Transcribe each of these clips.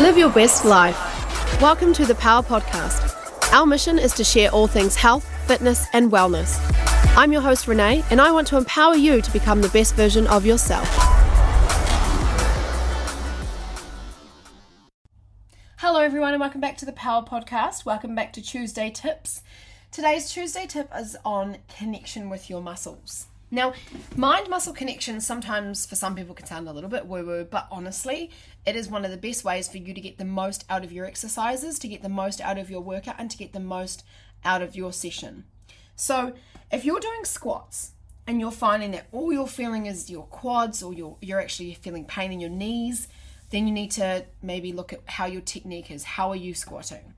Live your best life. Welcome to the Power Podcast. Our mission is to share all things health, fitness, and wellness. I'm your host, Renee, and I want to empower you to become the best version of yourself. Hello, everyone, and welcome back to the Power Podcast. Welcome back to Tuesday Tips. Today's Tuesday tip is on connection with your muscles. Now, mind-muscle connection sometimes for some people can sound a little bit woo-woo, but honestly, it is one of the best ways for you to get the most out of your exercises, to get the most out of your workout, and to get the most out of your session. So, if you're doing squats and you're finding that all you're feeling is your quads or you're actually feeling pain in your knees, then you need to maybe look at how your technique is. How are you squatting?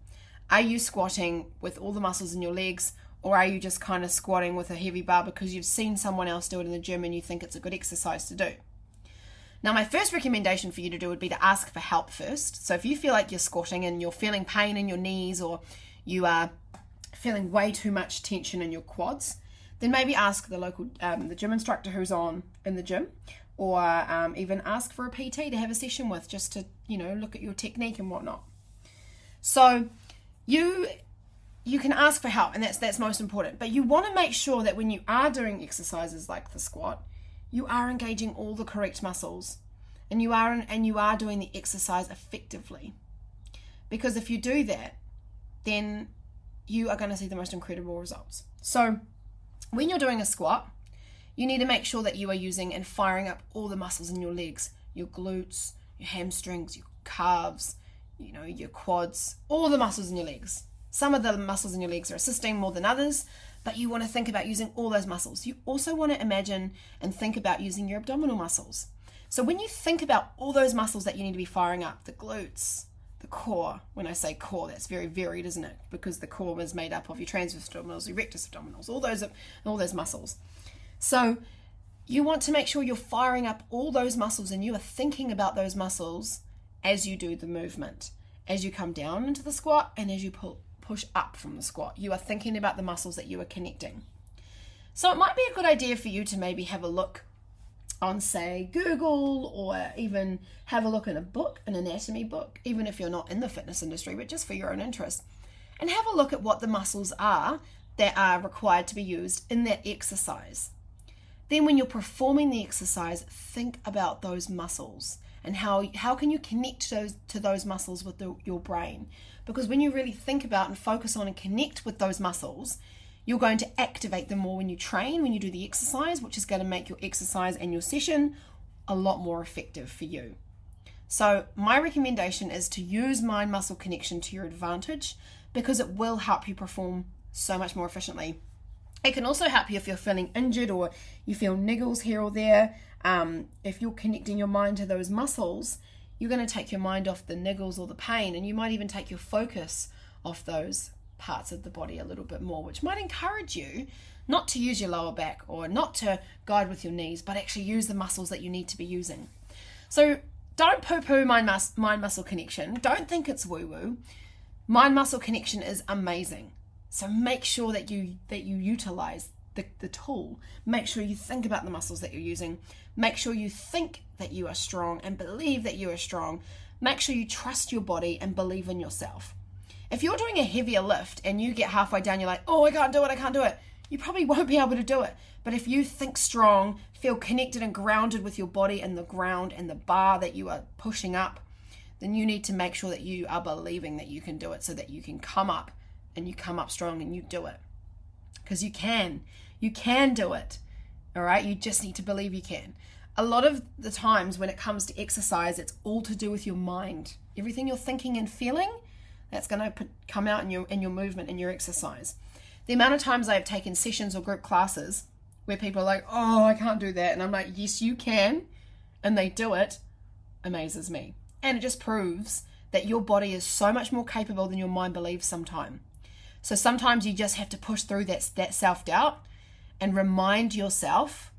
Are you squatting with all the muscles in your legs? Or are you just kind of squatting with a heavy bar because you've seen someone else do it in the gym and you think it's a good exercise to do? Now, my first recommendation for you to do would be to ask for help first. So if you feel like you're squatting and you're feeling pain in your knees or you are feeling way too much tension in your quads, then maybe ask the local, the gym instructor who's on in the gym, or even ask for a PT to have a session with just to, look at your technique and whatnot. So you can ask for help, and that's most important. But you want to make sure that when you are doing exercises like the squat, you are engaging all the correct muscles, and you are doing the exercise effectively. Because if you do that, then you are going to see the most incredible results. So when you're doing a squat, you need to make sure that you are using and firing up all the muscles in your legs, your glutes, your hamstrings, your calves, your quads, all the muscles in your legs. Some of the muscles in your legs are assisting more than others, but you want to think about using all those muscles. You also want to imagine and think about using your abdominal muscles. So when you think about all those muscles that you need to be firing up, the glutes, the core, when I say core, that's very varied, isn't it? Because the core is made up of your transverse abdominals, your rectus abdominals, all those muscles. So you want to make sure you're firing up all those muscles and you are thinking about those muscles as you do the movement. As you come down into the squat and as you push up from the squat, you are thinking about the muscles that you are connecting. So it might be a good idea for you to maybe have a look on, say, Google, or even have a look in a book, an anatomy book, even if you're not in the fitness industry, but just for your own interest, and have a look at what the muscles are that are required to be used in that exercise. Then when you're performing the exercise, think about those muscles and how can you connect to those muscles with your brain. Because when you really think about and focus on and connect with those muscles, you're going to activate them more when you train, when you do the exercise, which is going to make your exercise and your session a lot more effective for you. So my recommendation is to use mind-muscle connection to your advantage, because it will help you perform so much more efficiently. It can also help you if you're feeling injured or you feel niggles here or there. If you're connecting your mind to those muscles, you're going to take your mind off the niggles or the pain, and you might even take your focus off those parts of the body a little bit more, which might encourage you not to use your lower back or not to guide with your knees, but actually use the muscles that you need to be using. So don't poo-poo mind-muscle connection. Don't think it's woo-woo. Mind-muscle connection is amazing. So make sure that you utilize the tool. Make sure you think about the muscles that you're using. Make sure you think that you are strong and believe that you are strong. Make sure you trust your body and believe in yourself. If you're doing a heavier lift and you get halfway down, you're like, oh, I can't do it. You probably won't be able to do it. But if you think strong, feel connected and grounded with your body and the ground and the bar that you are pushing up, then you need to make sure that you are believing that you can do it, so that you can come up and you come up strong and you do it. Because you can do it. All right. You just need to believe you can. A lot of the times when it comes to exercise, it's all to do with your mind. Everything you're thinking and feeling, that's going to come out in your movement, in your exercise. The amount of times I've taken sessions or group classes where people are like, oh, I can't do that. And I'm like, yes, you can. And they do it, amazes me. And it just proves that your body is so much more capable than your mind believes sometimes. So sometimes you just have to push through that self-doubt and remind yourself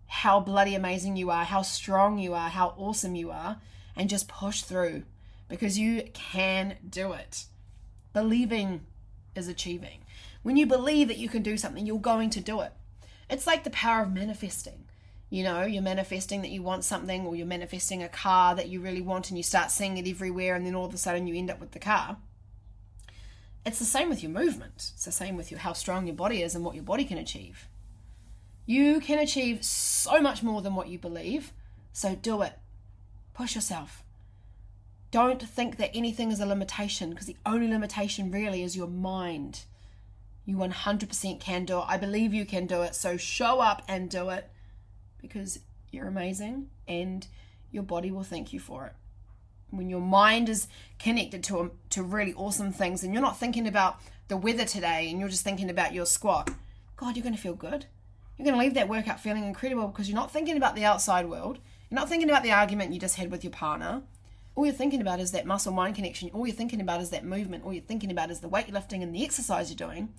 how bloody amazing you are, how strong you are, how awesome you are, and just push through, because you can do it. Believing is achieving. When you believe that you can do something, you're going to do it. It's like the power of manifesting. You're manifesting that you want something, or you're manifesting a car that you really want and you start seeing it everywhere, and then all of a sudden you end up with the car. It's the same with your movement. It's the same with how strong your body is and what your body can achieve. You can achieve so much more than what you believe, so do it. Push yourself. Don't think that anything is a limitation, because the only limitation really is your mind. You 100% can do it. I believe you can do it, so show up and do it, because you're amazing and your body will thank you for it. When your mind is connected to really awesome things, and you're not thinking about the weather today and you're just thinking about your squat, God, you're going to feel good. You're going to leave that workout feeling incredible, because you're not thinking about the outside world. You're not thinking about the argument you just had with your partner. All you're thinking about is that muscle-mind connection. All you're thinking about is that movement. All you're thinking about is the weightlifting and the exercise you're doing.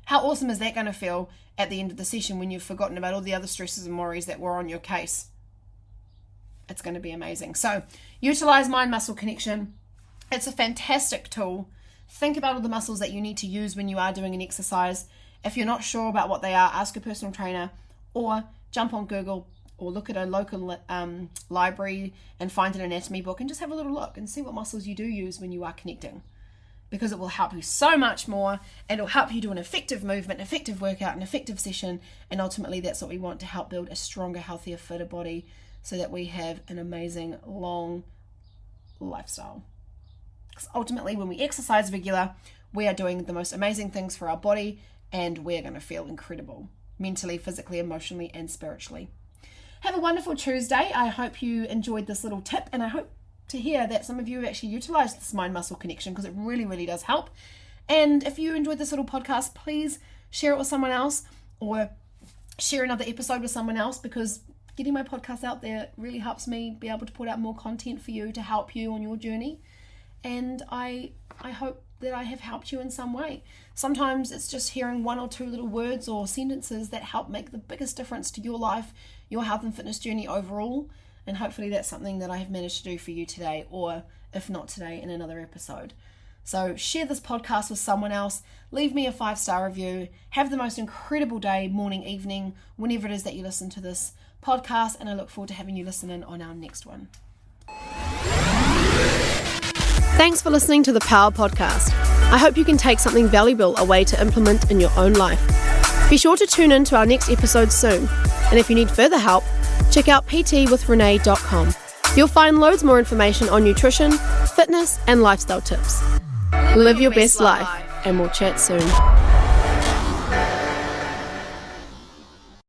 How awesome is that going to feel at the end of the session when you've forgotten about all the other stresses and worries that were on your case? It's going to be amazing. So utilize mind-muscle connection. It's a fantastic tool. Think about all the muscles that you need to use when you are doing an exercise. If you're not sure about what they are, ask a personal trainer, or jump on Google, or look at a local library and find an anatomy book and just have a little look and see what muscles you do use when you are connecting, because it will help you so much more, and it'll help you do an effective movement, an effective workout, an effective session, and ultimately that's what we want, to help build a stronger, healthier, fitter body, so that we have an amazing, long lifestyle. Because ultimately, when we exercise regular, we are doing the most amazing things for our body, and we're going to feel incredible, mentally, physically, emotionally, and spiritually. Have a wonderful Tuesday. I hope you enjoyed this little tip, and I hope to hear that some of you have actually utilized this mind-muscle connection, because it really, really does help. And if you enjoyed this little podcast, please share it with someone else, or share another episode with someone else, because getting my podcast out there really helps me be able to put out more content for you to help you on your journey. And I hope that I have helped you in some way. Sometimes it's just hearing one or two little words or sentences that help make the biggest difference to your life, your health and fitness journey overall. And hopefully that's something that I have managed to do for you today, or if not today, in another episode. So share this podcast with someone else. Leave me a 5-star review. Have the most incredible day, morning, evening, whenever it is that you listen to this podcast. And I look forward to having you listen in on our next one. Thanks for listening to the Power Podcast. I hope you can take something valuable away to implement in your own life. Be sure to tune in to our next episode soon. And if you need further help, check out ptwithrenee.com. You'll find loads more information on nutrition, fitness, and lifestyle tips. Live your best life, and we'll chat soon.